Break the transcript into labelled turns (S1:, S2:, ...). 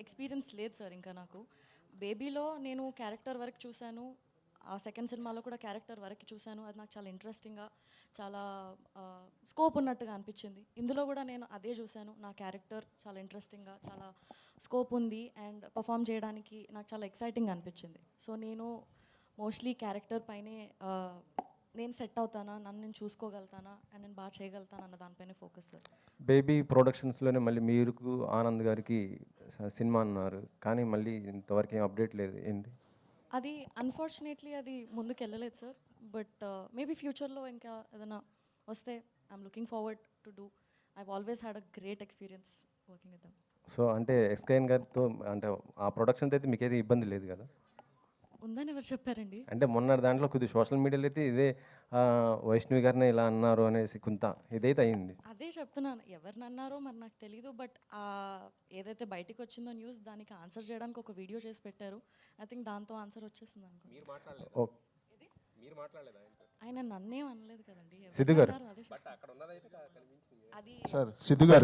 S1: Experience లేదు sir ఇంకా నాకు. బేబీలో నేను క్యారెక్టర్ వరకు చూశాను, ఆ సెకండ్ సినిమాలో కూడా క్యారెక్టర్ వరకు చూశాను. అది నాకు చాలా ఇంట్రెస్టింగ్గా, చాలా స్కోప్ ఉన్నట్టుగా అనిపించింది. ఇందులో కూడా నేను అదే చూశాను. నా క్యారెక్టర్ చాలా ఇంట్రెస్టింగ్గా, చాలా స్కోప్ ఉంది అండ్ పర్ఫామ్ చేయడానికి నాకు చాలా ఎక్సైటింగ్ అనిపించింది. సో నేను మోస్ట్లీ క్యారెక్టర్ పైనే నేను సెట్ అవుతానా, నన్ను నేను చూసుకోగలుగుతానా అండ్ నేను బాగా చేయగలుగుతాను అన్న దానిపైనే ఫోకస్ సార్.
S2: బేబీ ప్రొడక్షన్స్లోనే మళ్ళీ మీరు ఆనంద్ గారికి సినిమా అన్నారు, కానీ మళ్ళీ ఇంతవరకు ఏం అప్డేట్ లేదు, ఏంటి?
S1: అది అన్ఫార్చునేట్లీ అది ముందుకు వెళ్ళలేదు సార్. బట్ మేబీ ఫ్యూచర్లో ఇంకా ఏదైనా వస్తే I'm looking forward to do. I always had a great experience working with them.
S2: So అంటే ఎస్కేఎన్ గారితో అంటే ఆ ప్రొడక్షన్తో అయితే మీకైతే ఇబ్బంది లేదు కదా?
S1: ఉందని ఎవరు చెప్పారండి?
S2: అంటే మొన్న దాంట్లో కొద్ది సోషల్ మీడియాలో అయితే ఇదే వైష్ణవి గారిని ఇలా అన్నారు అనేసి కొంత ఇదైతే అయింది.
S1: అదే చెప్తున్నాను, ఎవరిని అన్నారో మరి నాకు తెలీదు. బట్ ఏదైతే బయటికి వచ్చిందో న్యూస్, దానికి ఆన్సర్ చేయడానికి ఒక వీడియో చేసి పెట్టారు. ఐ థింక్ దాంతో ఆన్సర్ వచ్చేసింది అనుకో. ఆయన నన్నేం అనలేదు కదండి.
S2: సిద్ధు గారు.
S1: అది
S3: సార్ సిద్ధు గారు